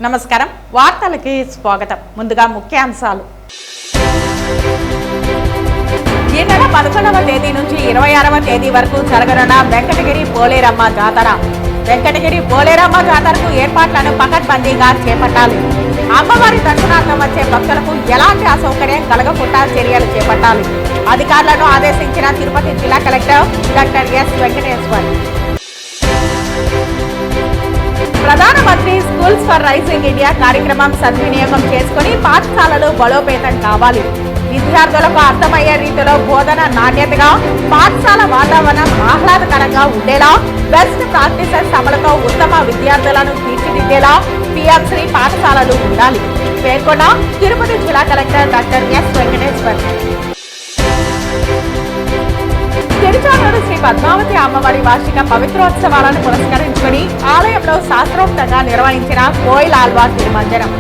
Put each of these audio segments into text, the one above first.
నమస్కారం వార్తలకి స్వాగతం. ముందుగా ముఖ్యాంశాలు. ఈ నెల 11వ తేదీ నుంచి 26వ తేదీ వరకు జరగనున్న వెంకటగిరి పోలేరమ్మ జాతర. వెంకటగిరి పోలేరమ్మ జాతరకు ఏర్పాట్లను పకడ్బందీగా చేపట్టాలి. అమ్మవారి దర్శనార్థం వచ్చే భక్తులకు ఎలాంటి అసౌకర్యం కలగకుండా చర్యలు చేపట్టాలి. అధికారులను ఆదేశించిన తిరుపతి జిల్లా కలెక్టర్ డాక్టర్ ఎస్ వెంకటేశ్వర్. ప్రధానమంత్రి స్కూల్స్ ఫర్ రైజింగ్ ఇండియా కార్యక్రమం సద్వినియోగం చేసుకుని పాఠశాలలు బలోపేతం కావాలి. విద్యార్థులకు అర్థమయ్యే రీతిలో బోధన నాణ్యతగా, పాఠశాల వాతావరణం ఆహ్లాదకరంగా ఉండేలా, బెస్ట్ ప్రాక్టీసెస్ అమలుతో ఉత్తమ విద్యార్థులను తీర్చిదిద్దేలా పిఎంశ్రీ పాఠశాలలు ఉండాలి పేర్కొన్న తిరుపతి జిల్లా collector doctor S Venkateshwar. Tiruchanur Sri Padmavathi అమ్మవారి వార్షిక పవిత్రోత్సవాలను పురస్కరించుకుని ఆలయంలో శాస్త్రోక్తంగా నిర్వహించిన కోయిల్ ఆల్వార్ తిరుమంజనం.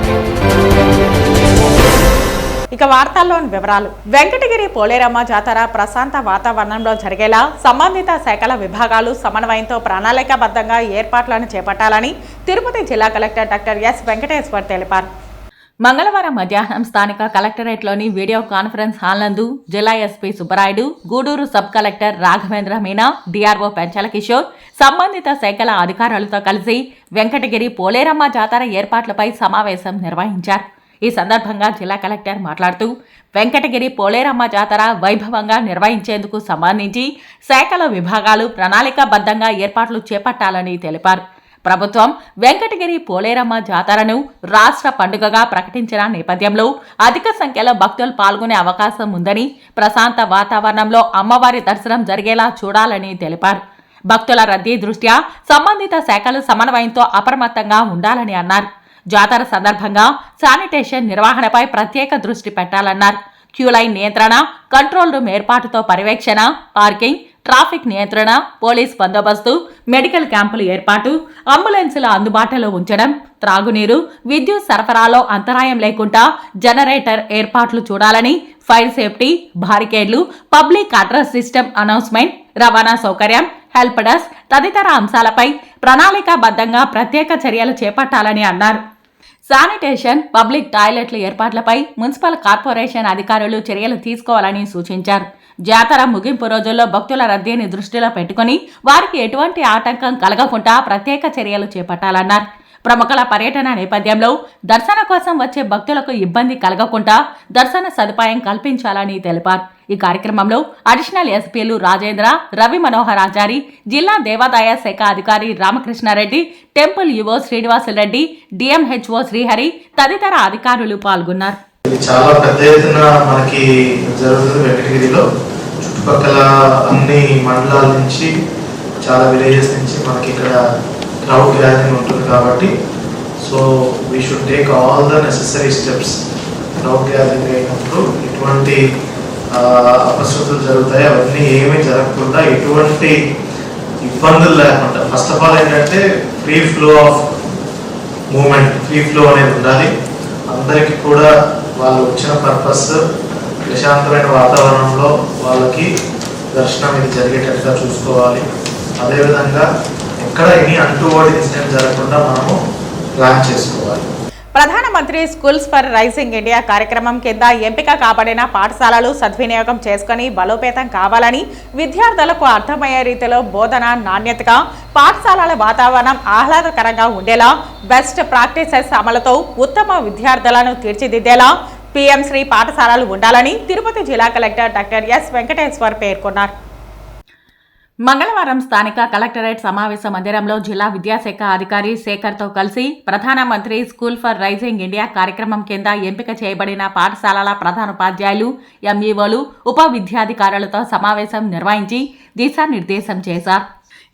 ఇక వార్తల్లోని వివరాలు. వెంకటగిరి పోలేరమ్మ జాతర ప్రశాంత వాతావరణంలో జరిగేలా సంబంధిత శాఖల విభాగాలు సమన్వయంతో ప్రణాళికాబద్ధంగా ఏర్పాట్లను చేపట్టాలని తిరుపతి జిల్లా కలెక్టర్ డాక్టర్ ఎస్ వెంకటేశ్వర్ తెలిపారు. మంగళవారం మధ్యాహ్నం స్థానిక కలెక్టరేట్లోని వీడియో కాన్ఫరెన్స్ హాల్ నందు జిల్లా SP Subbarayudu, Gudur sub collector Raghavendra Meena, DRO Penchala Kishore, సంబంధిత శాఖల అధికారులతో కలిసి వెంకటగిరి పోలేరమ్మ జాతర ఏర్పాట్లపై సమావేశం నిర్వహించారు. ఈ సందర్భంగా జిల్లా కలెక్టర్ మాట్లాడుతూ వెంకటగిరి పోలేరమ్మ జాతర వైభవంగా నిర్వహించేందుకు సంబంధించి శాఖల విభాగాలు ప్రణాళికాబద్ధంగా ఏర్పాట్లు చేపట్టాలని తెలిపారు. ప్రభుత్వం వెంకటగిరి పోలేరమ్మ జాతరను రాష్ట్ర పండుగగా ప్రకటించిన నేపథ్యంలో అధిక సంఖ్యలో భక్తులు పాల్గొనే అవకాశం ఉందని, ప్రశాంత వాతావరణంలో అమ్మవారి దర్శనం జరిగేలా చూడాలని తెలిపారు. భక్తుల రద్దీ దృష్ట్యా సంబంధిత శాఖలు సమన్వయంతో అప్రమత్తంగా ఉండాలని అన్నారు. జాతర సందర్భంగా శానిటేషన్ నిర్వహణపై ప్రత్యేక దృష్టి పెట్టాలన్నారు. క్యూలైన్ నియంత్రణ, కంట్రోల్ రూమ్ ఏర్పాటుతో పర్యవేక్షణ, పార్కింగ్, ట్రాఫిక్ నియంత్రణ, పోలీస్ బందోబస్తు, మెడికల్ క్యాంపులు ఏర్పాటు, అంబులెన్సుల అందుబాటులో ఉంచడం, త్రాగునీరు, విద్యుత్ సరఫరాలో అంతరాయం లేకుండా జనరేటర్ ఏర్పాట్లు చూడాలని, ఫైర్ సేఫ్టీ, బారికేడ్లు, పబ్లిక్ అడ్రస్ సిస్టమ్ అనౌన్స్మెంట్, రవాణా సౌకర్యం, హెల్ప్ డెస్క్ తదితర అంశాలపై ప్రణాళికాబద్ధంగా ప్రత్యేక చర్యలు చేపట్టాలని అన్నారు. శానిటేషన్, పబ్లిక్ టాయిలెట్ల ఏర్పాట్లపై మున్సిపల్ కార్పొరేషన్ అధికారులు చర్యలు తీసుకోవాలని సూచించారు. జాతర ముగింపు రోజుల్లో భక్తుల రద్దీని దృష్టిలో పెట్టుకుని వారికి ఎటువంటి ఆటంకం కలగకుండా ప్రత్యేక చర్యలు చేపట్టాలన్నారు. ప్రముఖుల పర్యటన నేపథ్యంలో దర్శన కోసం వచ్చే భక్తులకు ఇబ్బంది కలగకుండా దర్శన సదుపాయం కల్పించాలని తెలిపారు. ఈ కార్యక్రమంలో అడిషనల్ ఎస్పీలు రాజేంద్ర, రవి మనోహరాచారి, జిల్లా దేవాదాయ శాఖ అధికారి రామకృష్ణారెడ్డి, టెంపుల్ యువో శ్రీనివాసరెడ్డి, డిఎంహెచ్ఓ శ్రీహరి తదితర అధికారులు పాల్గొన్నారు. చాలా పెద్ద ఎత్తున మనకి జరుగుతుంది. వెంకటగిరిలో చుట్టుపక్కల అన్ని మండలాల నుంచి, చాలా విలేజెస్ నుంచి మనకి ఇక్కడ క్రౌడ్ గ్యాదరింగ్ ఉంటుంది కాబట్టి so we should take all the necessary steps. Crowd gathering అయినప్పుడు ఎటువంటి అపశృతులు జరుగుతాయి అవన్నీ ఏమీ జరగకుండా, ఎటువంటి ఇబ్బందులు లేకుండా, ఫస్ట్ ఆఫ్ ఆల్ ఏంటంటే free flow of movement, free flow అనేది ఉండాలి. అందరికీ కూడా వాళ్ళు వచ్చిన పర్పస్ ప్రశాంతమైన వాతావరణంలో వాళ్ళకి దర్శనం ఇది జరిగేటట్టుగా చూసుకోవాలి. అదేవిధంగా ఎక్కడ ఎనీ అన్టువర్డ్ ఇన్సిడెంట్ జరగకుండా మనము ప్లాన్ చేసుకోవాలి. ప్రధానమంత్రి స్కూల్స్ ఫర్ రైజింగ్ ఇండియా కార్యక్రమం కింద ఎంపిక కాబడిన పాఠశాలలు సద్వినియోగం చేసుకుని బలోపేతం కావాలని, విద్యార్థులకు అర్థమయ్యే రీతిలో బోధన నాణ్యతగా, పాఠశాలల వాతావరణం ఆహ్లాదకరంగా ఉండేలా, బెస్ట్ ప్రాక్టీసెస్ అమలుతో ఉత్తమ విద్యార్థులను తీర్చిదిద్దేలా పిఎంశ్రీ పాఠశాలలు ఉండాలని తిరుపతి జిల్లా కలెక్టర్ డాక్టర్ ఎస్ వెంకటేశ్వర్ పేర్కొన్నారు. మంగళవారం స్థానిక కలెక్టరేట్ సమావేశ మందిరంలో జిల్లా విద్యాశాఖ అధికారి శేఖర్తో కలిసి ప్రధానమంత్రి స్కూల్ ఫర్ రైజింగ్ ఇండియా కార్యక్రమం కింద ఎంపిక చేయబడిన పాఠశాలల ప్రధానోపాధ్యాయులు, ఎంఈఓలు, ఉప విద్యాధికారులతో సమావేశం నిర్వహించి దిశానిర్దేశం చేశారు.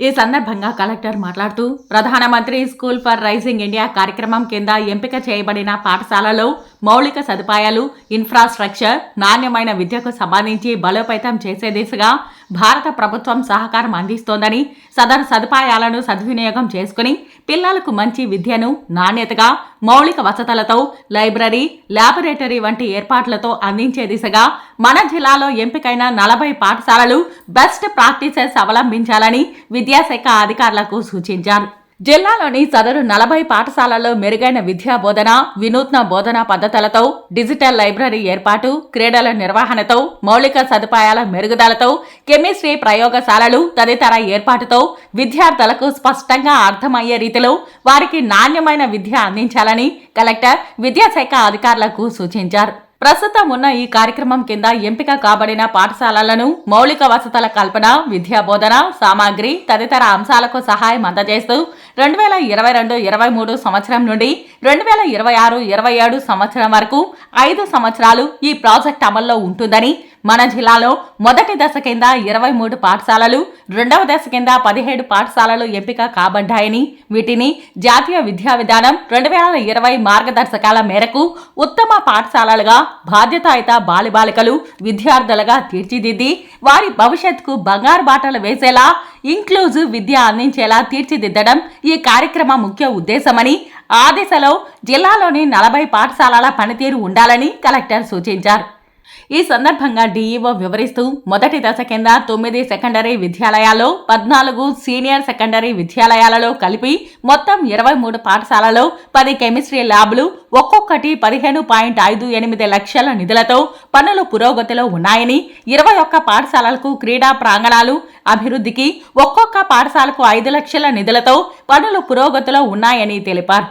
ఈ సందర్భంగా కలెక్టర్ మాట్లాడుతూ ప్రధానమంత్రి స్కూల్ ఫర్ రైజింగ్ ఇండియా కార్యక్రమం కింద ఎంపిక చేయబడిన పాఠశాలలో మౌలిక సదుపాయాలు, ఇన్ఫ్రాస్ట్రక్చర్, నాణ్యమైన విద్యకు సంబంధించి బలోపేతం చేసే దిశగా భారత ప్రభుత్వం సహకారం అందిస్తోందని, సదరు సదుపాయాలను సద్వినియోగం చేసుకుని పిల్లలకు మంచి విద్యను నాణ్యతగా, మౌలిక వసతులతో, లైబ్రరీ, ల్యాబొరేటరీ వంటి ఏర్పాట్లతో అందించే దిశగా మన జిల్లాలో ఎంపికైన 40 పాఠశాలలు బెస్ట్ ప్రాక్టీసెస్ అవలంబించాలని విద్యాశాఖ అధికారులకు సూచించారు. జిల్లాలోని సదరు 40 పాఠశాలల్లో మెరుగైన విద్యా బోధన, వినూత్న బోధనా పద్ధతులతో, డిజిటల్ లైబ్రరీ ఏర్పాటు, క్రీడల నిర్వహణతో, మౌలిక సదుపాయాల మెరుగుదలతో, కెమిస్ట్రీ ప్రయోగశాలలు తదితర ఏర్పాటుతో విద్యార్థులకు స్పష్టంగా అర్థమయ్యే రీతిలో వారికి నాణ్యమైన విద్య అందించాలని కలెక్టర్ విద్యాశాఖ అధికారులకు సూచించారు. ప్రస్తుతం ఉన్న ఈ కార్యక్రమం కింద ఎంపిక కాబడిన పాఠశాలలను మౌలిక వసతుల కల్పన, విద్యా బోధన, సామాగ్రి తదితర అంశాలకు సహాయం అందజేస్తూ 2022-23 సంవత్సరం నుండి 2026-27 సంవత్సరం వరకు 5 సంవత్సరాలు ఈ ప్రాజెక్ట్ అమల్లో ఉంటుందని, మన జిల్లాలో మొదటి దశ కింద 23 పాఠశాలలు, రెండవ దశ కింద 17 పాఠశాలలు ఎంపిక కాబడ్డాయని, వీటిని జాతీయ విద్యా విధానం 2020 మార్గదర్శకాల మేరకు ఉత్తమ పాఠశాలలుగా బాధ్యతాయుత బాలిబాలికలు విద్యార్థులుగా తీర్చిదిద్ది వారి భవిష్యత్తుకు బంగారు బాటలు వేసేలా ఇంక్లూజివ్ విద్య అందించేలా తీర్చిదిద్దడం ఈ కార్యక్రమం ముఖ్య ఉద్దేశమని, ఆ దిశలో జిల్లాలోని 40 పాఠశాలల పనితీరు ఉండాలని కలెక్టర్ సూచించారు. ఈ సందర్భంగా డీఈఓ వివరిస్తూ మొదటి దశ కింద 9 సెకండరీ విద్యాలయాల్లో 14 సీనియర్ సెకండరీ విద్యాలయాలలో కలిపి మొత్తం 23 పాఠశాలలో 10 కెమిస్ట్రీ ల్యాబ్లు, ఒక్కొక్కటి 15.58 లక్షల నిధులతో పనులు పురోగతిలో ఉన్నాయని, 21 పాఠశాలలకు క్రీడా ప్రాంగణాలు అభివృద్ధికి ఒక్కొక్క పాఠశాలకు 5 లక్షల నిధులతో పనులు పురోగతిలో ఉన్నాయని తెలిపారు.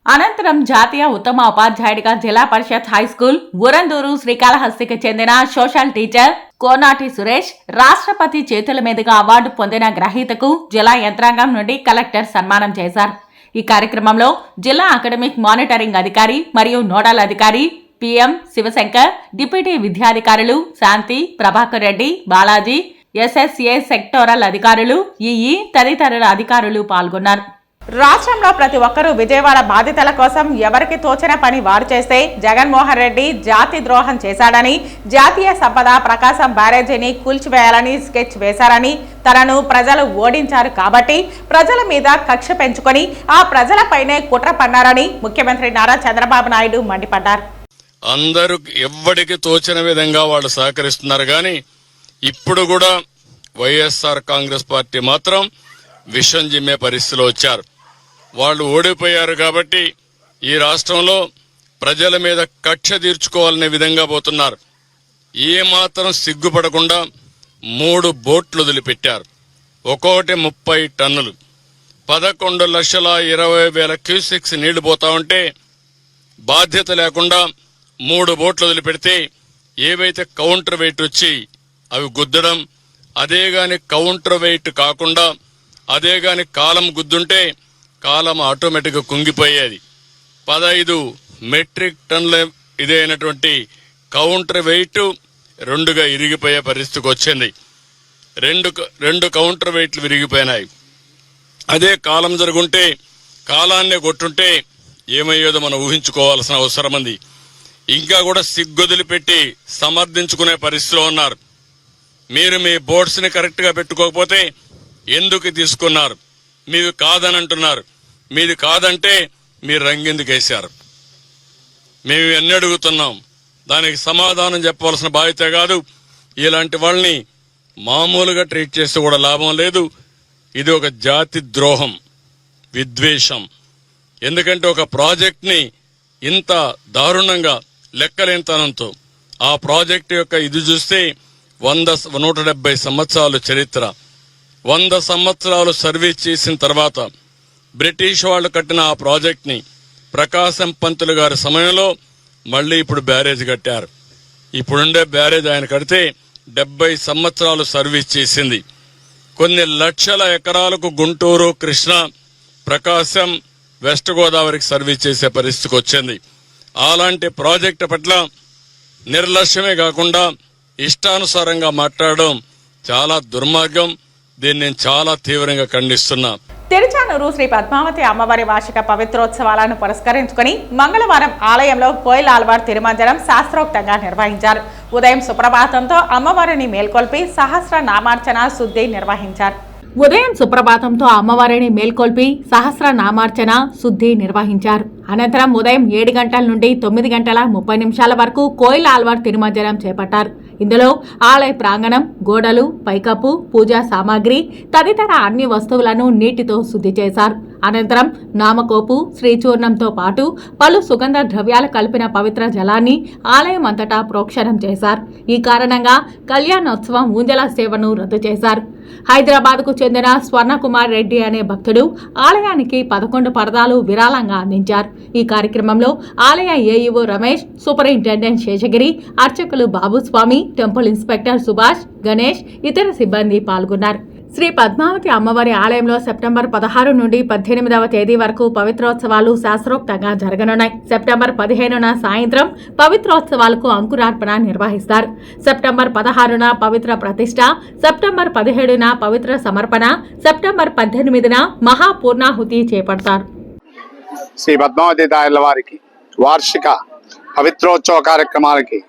అనంతరం జాతీయ ఉత్తమ ఉపాధ్యాయుడిగా జిల్లా పరిషత్ హైస్కూల్ ఊరందూరు శ్రీకాళహస్తికి చెందిన సోషల్ టీచర్ కోనాటి సురేష్ రాష్ట్రపతి చేతుల మీదుగా అవార్డు పొందిన గ్రహీతకు జిల్లా యంత్రాంగం నుండి కలెక్టర్ సన్మానం చేశారు. ఈ కార్యక్రమంలో జిల్లా అకాడమిక్ మానిటరింగ్ అధికారి మరియు నోడల్ అధికారి పిఎం శివశంకర్, డిప్యూటీ విద్యాధికారులు శాంతి, ప్రభాకర్ రెడ్డి, బాలాజీ, ఎస్ఎస్ఏ సెక్టోరల్ అధికారులు, ఈఈ తదితరుల అధికారులు పాల్గొన్నారు. రాష్ట్రంలో ప్రతి ఒక్కరూ విజయవాడ బాధితుల కోసం ఎవరికి తోచిన పని వారు చేస్తే జగన్మోహన్ రెడ్డి జాతి ద్రోహం చేశాడని, జాతీయ సంపద ప్రకాశం బ్యారేజీని కూల్చివేయాలని స్కెచ్ వేశారని, తనను ప్రజలు ఓడించారు కాబట్టి ప్రజల మీద కక్ష పెంచుకొని ఆ ప్రజలపైనే కుట్ర పన్నారని ముఖ్యమంత్రి నారా చంద్రబాబు నాయుడు మండిపడ్డారు. అందరూ ఎవ్వడికి తోచిన విధంగా వాళ్ళు సహకరిస్తున్నారు గాని ఇప్పుడు కూడా వైఎస్ఆర్ కాంగ్రెస్ పార్టీ మాత్రం విషం జిమ్మే పరిస్థితిలో వచ్చారు. వాళ్ళు ఓడిపోయారు కాబట్టి ఈ రాష్ట్రంలో ప్రజల మీద కక్ష తీర్చుకోవాలనే విధంగా పోతున్నారు. ఏమాత్రం సిగ్గుపడకుండా 3 బోట్లు వదిలిపెట్టారు. ఒక్కొక్కటి 30 టన్నులు, 11,20,000 క్యూసెక్స్ నీళ్లు పోతా ఉంటే బాధ్యత లేకుండా 3 బోట్లు వదిలిపెడితే ఏవైతే కౌంటర్ వెయిట్ వచ్చి అవి గుద్దడం, అదే గాని కౌంటర్ వెయిట్ కాకుండా అదే గాని కాలం గుద్దుంటే కాలం ఆటోమేటిక్ గా కుంగిపోయేది. 15 మెట్రిక్ టన్నుల ఇదైనటువంటి కౌంటర్ వెయిట్ 2గా ఇరిగిపోయే పరిస్థితికి వచ్చింది. రెండు కౌంటర్ వెయిట్లు విరిగిపోయినాయి. అదే కాలం జరుగుంటే కాలాన్నే కొట్టుంటే ఏమయ్యేదో మనం ఊహించుకోవాల్సిన అవసరం ఉంది. ఇంకా కూడా సిగ్గొదిలిపెట్టి సమర్థించుకునే పరిస్థితిలో ఉన్నారు. మీరు మీ బోర్డ్స్ ని కరెక్ట్ గా పెట్టుకోకపోతే ఎందుకు తీసుకున్నారు, మీది కాదని అంటున్నారు. మీది కాదంటే మీరు రంగెందుకు వేశారు? మేము ఎన్ని అడుగుతున్నాం, దానికి సమాధానం చెప్పవలసిన బాధ్యత కాదు. ఇలాంటి వాళ్ళని మామూలుగా ట్రీట్ చేస్తే కూడా లాభం లేదు. ఇది ఒక జాతి ద్రోహం, విద్వేషం. ఎందుకంటే ఒక ప్రాజెక్ట్ ని ఇంత దారుణంగా లెక్కలేనితనంతో ఆ ప్రాజెక్ట్ యొక్క ఇది చూస్తే 170 సంవత్సరాలు చరిత్ర, 100 సంవత్సరాలు సర్వీస్ చేసిన తర్వాత బ్రిటిష్ వాళ్ళు కట్టిన ఆ ప్రాజెక్ట్ ని ప్రకాశం పంతులు గారి సమయంలో మళ్లీ ఇప్పుడు బ్యారేజ్ కట్టారు. ఇప్పుడుండే బ్యారేజ్ ఆయన కడితే 70 సంవత్సరాలు సర్వీస్ చేసింది. కొన్ని లక్షల ఎకరాలకు గుంటూరు, కృష్ణా, ప్రకాశం, వెస్ట్ గోదావరికి సర్వీస్ చేసే పరిస్థితికి వచ్చింది. అలాంటి ప్రాజెక్టు పట్ల నిర్లక్ష్యమే కాకుండా ఇష్టానుసారంగా మాట్లాడడం చాలా దుర్మార్గం. దీన్ని నేను చాలా తీవ్రంగా ఖండిస్తున్నా. తిరుచానూరు శ్రీ పద్మావతి అమ్మవారి వార్షిక పవిత్రోత్సవాలను పురస్కరించుకుని మంగళవారం ఆలయంలో కోయిల్ ఆల్వార్ తిరుమంజనం శాస్త్రోక్తంగా నిర్వహించారు. ఉదయం సుప్రభాతంతో అమ్మవారిని మేల్కొల్పి సహస్ర నామార్చన శుద్ధి నిర్వహించారు. అనంతరం ఉదయం 7 గంటల నుండి 9 గంటల 30 నిమిషాల వరకు కోయిల్ ఆల్వార్ తిరుమంజనం చేపట్టారు. ఇందులో ఆలయ ప్రాంగణం, గోడలు, పైకప్పు, పూజా సామాగ్రి తదితర అన్ని వస్తువులను నీటితో శుద్ధి చేశారు. అనంతరం నామకోపు, శ్రీచూర్ణంతో పాటు పలు సుగంధ ద్రవ్యాలు కలిపిన పవిత్ర జలాన్ని ఆలయం అంతటా ప్రోక్షణం చేశారు. ఈ కారణంగా కళ్యాణోత్సవం ఊంజల సేవను రద్దు చేశారు. హైదరాబాద్కు చెందిన స్వర్ణకుమార్ రెడ్డి అనే భక్తుడు ఆలయానికి 11 పరదాలు విరాళంగా అందించారు. ఈ కార్యక్రమంలో ఆలయ ఏఈఓ రమేష్, సూపరింటెండెంట్ శేషగిరి, అర్చకులు బాబుస్వామి, టెంపుల్ ఇన్స్పెక్టర్ సుభాష్, గణేష్, ఇతర సిబ్బంది పాల్గొన్నారు. శ్రీ పద్మావతి అమ్మవారి ఆలయంలో సెప్టెంబర్ 16 నుండి 18వ తేదీ వరకు పవిత్రోత్సవాలు శాస్త్రోక్తంగా జరగనున్నాయి. సెప్టెంబర్ 15న సాయంత్రం పవిత్రోత్సవాలకు అంకురార్పణ నిర్వహిస్తారు. సెప్టెంబర్ 16న పవిత్ర ప్రతిష్ట, సెప్టెంబర్ 17న పవిత్ర సమర్పణ, సెప్టెంబర్ 18న మహాపూర్ణాహుతి చేపడతారు. శ్రీ పద్మావతి తాయర్ల వారికి వార్షిక పవిత్రోత్సవ కార్యక్రమాలకి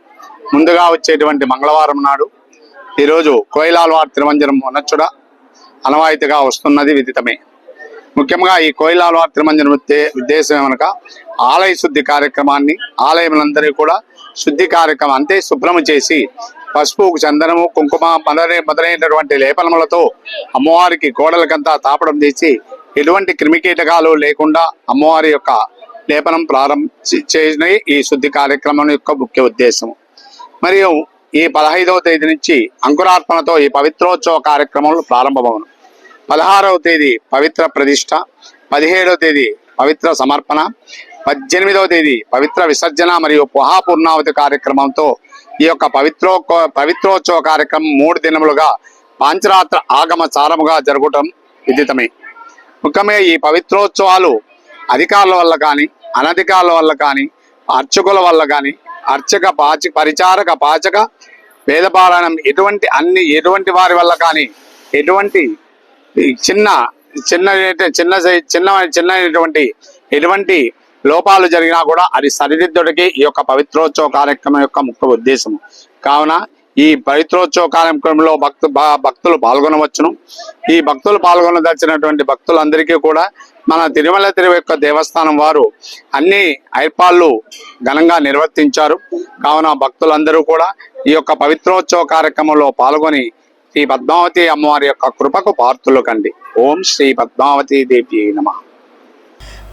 ముందుగా వచ్చేటువంటి మంగళవారం నాడు ఈరోజు కోయిలాల్వార్ తిరుమంజనం అనొచ్చుడ అనవాయితీగా వస్తున్నది విదితమే. ముఖ్యంగా ఈ కోయిలాల్వార్ తిరుమంజనం ఉద్దేశం ఏమనక ఆలయ శుద్ధి కార్యక్రమాన్ని ఆలయములందరూ కూడా శుద్ధి కార్యక్రమం అంతే శుభ్రము చేసి పసుపు, చందనము, కుంకుమ మొదలైనటువంటి లేపనములతో అమ్మవారికి గోడలకంతా తాపడం చేసి ఎటువంటి క్రిమికీటకాలు లేకుండా అమ్మవారి యొక్క లేపనం ప్రారంభించిన ఈ శుద్ధి కార్యక్రమం యొక్క ముఖ్య ఉద్దేశం. మరియు ఈ 15వ తేదీ నుంచి అంకురార్పణతో ఈ పవిత్రోత్సవ కార్యక్రమాలు ప్రారంభమవును. 16వ తేదీ పవిత్ర ప్రతిష్ట, 17వ తేదీ పవిత్ర సమర్పణ, 18వ తేదీ పవిత్ర విసర్జన మరియు మహాపూర్ణావతి కార్యక్రమంతో ఈ యొక్క పవిత్రోత్సవ కార్యక్రమం 3 దినములుగా పాంచరాత్ర ఆగమ సారముగా జరగటం విదితమే. ముఖ్యంగా ఈ పవిత్రోత్సవాలు అధికారుల వల్ల కానీ అనధికారుల వల్ల కానీ అర్చకుల వల్ల కానీ పరిచారక పాచక వేదపారాయణం ఎటువంటి వారి వల్ల కానీ ఎటువంటి చిన్నటువంటి ఎటువంటి లోపాలు జరిగినా కూడా అది సరిదిద్దుడికి ఈ యొక్క పవిత్రోత్సవ కార్యక్రమం యొక్క ముఖ్య ఉద్దేశం. కావున ఈ పవిత్రోత్సవ కార్యక్రమంలో భక్తులు పాల్గొనవచ్చును. ఈ భక్తులు పాల్గొనదలిచినటువంటి భక్తులందరికీ కూడా మన తిరుమల యొక్క దేవస్థానం వారు అన్ని ఏర్పాట్లు ఘనంగా నిర్వర్తించారు. కావున భక్తులందరూ కూడా ఈ యొక్క పవిత్రోత్సవ కార్యక్రమంలో పాల్గొని శ్రీ పద్మావతి అమ్మవారి యొక్క కృపకు పాత్రులు కండి. ఓం శ్రీ పద్మావతి దేవి నమః.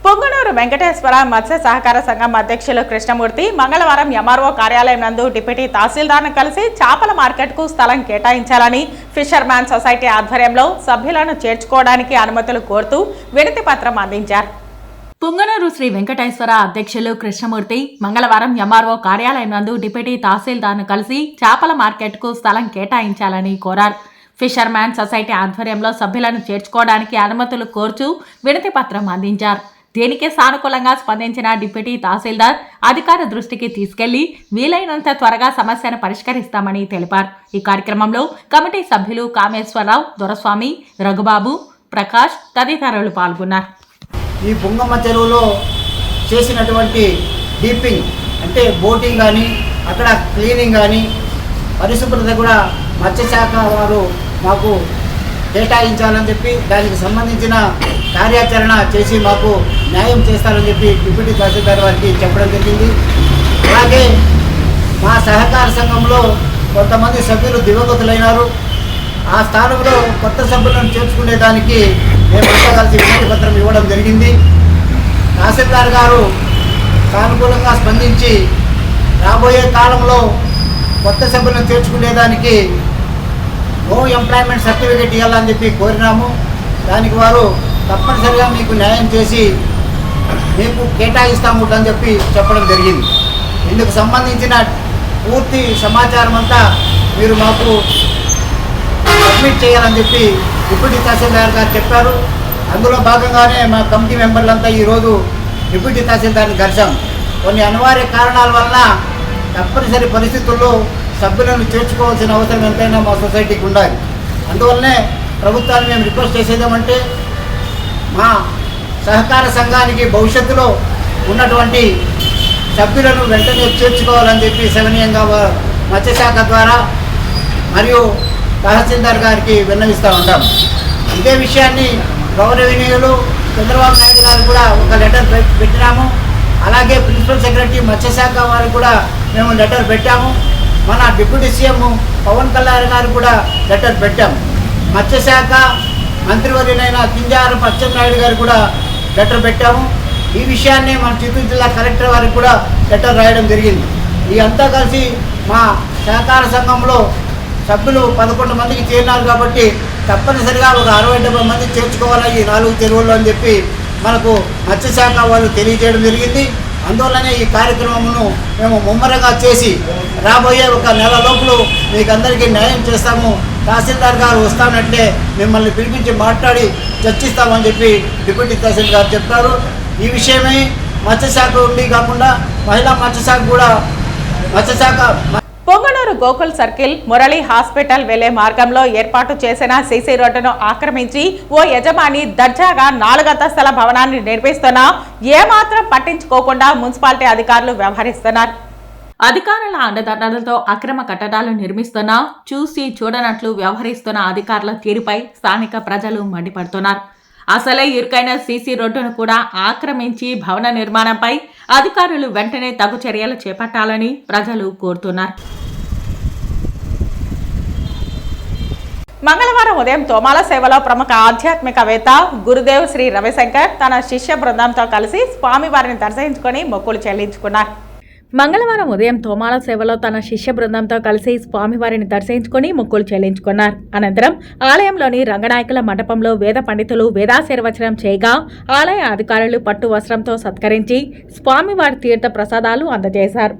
పొంగనూరు వెంకటేశ్వర మత్స్య సహకార సంఘం అధ్యక్షులు కృష్ణమూర్తి మంగళవారం ఎంఆర్ఓ కార్యాలయం నందు డిప్యూటీ తహసీల్దార్ను కలిసి చేపల మార్కెట్కు స్థలం కేటాయించాలని ఫిషర్ మ్యాన్ సొసైటీ ఆధ్వర్యంలో సభ్యులను చేర్చుకోవడానికి అనుమతులు కోరుతూ వినతి పత్రం అందించారు. పొంగనూరు శ్రీ వెంకటేశ్వర అధ్యక్షులు కృష్ణమూర్తి మంగళవారం ఎంఆర్ఓ కార్యాలయం నందు డిప్యూటీ తహసీల్దార్ను కలిసి చేపల మార్కెట్కు స్థలం కేటాయించాలని కోరారు. ఫిషర్ మ్యాన్ సొసైటీ ఆధ్వర్యంలో సభ్యులను చేర్చుకోవడానికి అనుమతులు కోరుతూ వినతి పత్రం అందించారు. దీనికి సానుకూలంగా స్పందించిన డిప్యూటీ తహసీల్దార్ అధికార దృష్టికి తీసుకెళ్లి వీలైనంత త్వరగా సమస్యను పరిష్కరిస్తామని తెలిపారు. ఈ కార్యక్రమంలో కమిటీ సభ్యులు కామేశ్వరరావు, దొరస్వామి, రఘుబాబు, ప్రకాష్ తదితరులు పాల్గొన్నారు. ఈ పుంగమ్మ చెరువులో చేసినటువంటి డీపింగ్ అంటే బోటింగ్ కానీ అక్కడ క్లీనింగ్ కానీ పరిశుభ్రత కూడా మత్స్యశాఖ వారు మాకు కేటాయించాలని చెప్పి దానికి సంబంధించిన కార్యాచరణ చేసి మాకు న్యాయం చేస్తారని చెప్పి డిప్యూటీ తహసీల్దార్ వారికి చెప్పడం జరిగింది. అలాగే మా సహకార సంఘంలో కొంతమంది సభ్యులు దివంగతులైనారు. ఆ స్థానంలో కొత్త సభ్యులను చేర్చుకునేదానికి మేమంతా కలిసి వినతి పత్రం ఇవ్వడం జరిగింది. తహసీల్దార్ గారు సానుకూలంగా స్పందించి రాబోయే కాలంలో కొత్త సభ్యులను చేర్చుకునేదానికి నో ఎంప్లాయ్మెంట్ సర్టిఫికేట్ ఇవ్వాలని చెప్పి కోరినాము. దానికి వారు తప్పనిసరిగా మీకు న్యాయం చేసి మీకు కేటాయిస్తాము అని చెప్పి చెప్పడం జరిగింది. ఇందుకు సంబంధించిన పూర్తి సమాచారం అంతా మీరు మాకు సబ్మిట్ చేయాలని చెప్పి డిప్యూటీ తహసీల్దార్ గారు చెప్పారు. అందులో భాగంగానే మా కమిటీ మెంబర్లంతా ఈరోజు డిప్యూటీ తహసీల్దార్ని కలిసాం. కొన్ని అనివార్య కారణాల వలన తప్పనిసరి పరిస్థితుల్లో సభ్యులను చేర్చుకోవాల్సిన అవసరం ఎంతైనా మా సొసైటీకి ఉండాలి. అందువల్లనే ప్రభుత్వాన్ని మేము రిక్వెస్ట్ చేసేదేమంటే మా సహకార సంఘానికి భవిష్యత్తులో ఉన్నటువంటి సభ్యులను వెంటనే చేర్చుకోవాలని చెప్పి సవినయంగా మత్స్యశాఖ ద్వారా మరియు తహసీల్దార్ గారికి విన్నవిస్తూ ఉంటాం. ఇదే విషయాన్ని గౌరవనీయులు చంద్రబాబు నాయుడు గారు కూడా ఒక లెటర్ పెట్టినాము. అలాగే ప్రిన్సిపల్ సెక్రటరీ మత్స్యశాఖ వారికి కూడా మేము లెటర్ పెట్టాము. మన డిప్యూటీ సీఎం పవన్ కళ్యాణ్ గారు కూడా లెటర్ పెట్టాం. మత్స్యశాఖ మంత్రివర్యులైన కింజారం అచ్చెన్నాయుడు గారు కూడా లెటర్ పెట్టాము. ఈ విషయాన్ని మన చిత్తూరు జిల్లా కలెక్టర్ వారికి కూడా లెటర్ రాయడం జరిగింది. ఈ అంతా కలిసి మా సహకార సంఘంలో సభ్యులు 11 మందికి చేరినారు కాబట్టి తప్పనిసరిగా ఒక 60-70 మంది చేర్చుకోవాలి ఈ 4 చెరువుల్లో అని చెప్పి మనకు మత్స్యశాఖ వాళ్ళు తెలియజేయడం జరిగింది. అందువల్లనే ఈ కార్యక్రమమును మేము ముమ్మరంగా చేసి రాబోయే ఒక నెల లోపల మీకు అందరికీ న్యాయం చేస్తాము. తహసీల్దార్ గారు వస్తానంటే మిమ్మల్ని పిలిపించి మాట్లాడి చర్చిస్తామని చెప్పి డిప్యూటీ తహసీల్దార్ గారు చెప్పారు. ఈ విషయమై మత్స్యశాఖ ఉండి కాకుండా మహిళా మత్స్యశాఖ కూడా పొంగనూరు గోకుల్ సర్కిల్ మురళి హాస్పిటల్ వెళ్లే మార్గంలో ఏర్పాటు చేసిన సీసీ రోడ్డును ఆక్రమించి ఓ యజమాని దర్జాగా 4 అంతస్తుల భవనాన్ని నిర్మిస్తున్నా ఏమాత్రం పట్టించుకోకుండా మున్సిపాలిటీ అధికారులు వ్యవహరిస్తున్నారు. అధికారుల అండదండలతో అక్రమ కట్టడాలు నిర్మిస్తున్నా చూసి చూడనట్లు వ్యవహరిస్తున్న అధికారుల తీరుపై స్థానిక ప్రజలు మండిపడుతున్నారు. అసలే ఇరుకైన సీసీ రోడ్డును కూడా ఆక్రమించి భవన నిర్మాణంపై అధికారులు వెంటనే తగు చర్యలు చేపట్టాలని ప్రజలు కోరుతున్నారు. మంగళవారం ఉదయం తోమాల సేవలో ప్రముఖ ఆధ్యాత్మికవేత్త గురుదేవ్ శ్రీ రవిశంకర్ తన శిష్య బృందంతో కలిసి స్వామివారిని దర్శించుకుని మొక్కులు చెల్లించుకున్నారు. మంగళవారం ఉదయం తోమాల సేవలో తన శిష్య బృందంతో కలిసి స్వామివారిని దర్శించుకుని మొక్కులు చెల్లించుకున్నారు. అనంతరం ఆలయంలోని రంగనాయకుల మండపంలో వేద పండితులు వేదాశీర్వచనం చేయగా ఆలయ అధికారులు పట్టు వస్త్రంతో సత్కరించి స్వామివారి తీర్థ ప్రసాదాలు అందజేశారు.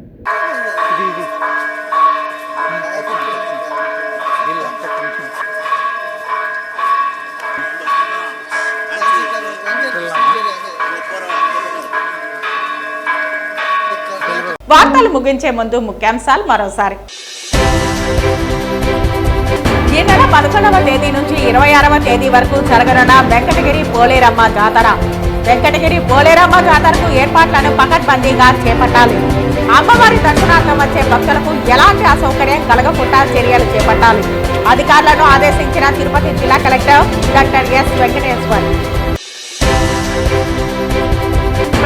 వార్తలు ముగించే ముందు ముఖ్యాంశాలు మరోసారి. ఈ నెల 11వ తేదీ నుంచి 26వ తేదీ వరకు జరగనున్న వెంకటగిరి పోలేరమ్మ జాతర. వెంకటగిరి పోలేరమ్మ జాతరకు ఏర్పాట్లను పకడ్బందీగా చేపట్టాలి. అమ్మవారి దర్శనార్థం వచ్చే భక్తులకు ఎలాంటి అసౌకర్యం కలగకుండా చర్యలు చేపట్టాలి. అధికారులను ఆదేశించిన తిరుపతి జిల్లా కలెక్టర్ డాక్టర్ ఎస్ వెంకటేశ్వర్.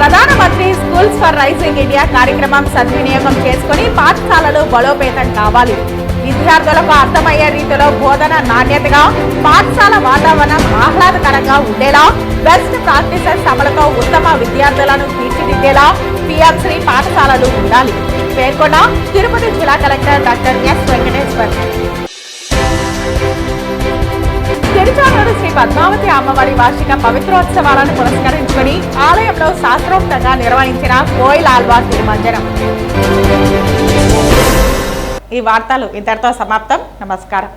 ప్రధానమంత్రి స్కూల్స్ ఫర్ రైజింగ్ ఇండియా కార్యక్రమం సద్వినియోగం చేసుకుని పాఠశాలలు బలోపేతం కావాలి. విద్యార్థులకు అర్థమయ్యే రీతిలో బోధన నాణ్యతగా, పాఠశాల వాతావరణం ఆహ్లాదకరంగా ఉండేలా, బెస్ట్ ప్రాక్టీసెస్ అమలుతో ఉత్తమ విద్యార్థులను తీర్చిదిద్దేలా పిఎంశ్రీ పాఠశాలలు ఉండాలి పేర్కొన్న తిరుపతి జిల్లా collector doctor S Venkateshwar. Tiruchanur Sri Padmavathi అమ్మవారి వార్షిక పవిత్రోత్సవాలను పురస్కరించుకుని ఆలయంలో శాస్త్రోక్తంగా నిర్వహించిన కోయిలాల్వార్ తిరుమంజనం. ఈ వార్తలు ఇంతటితో సమాప్తం. నమస్కారం.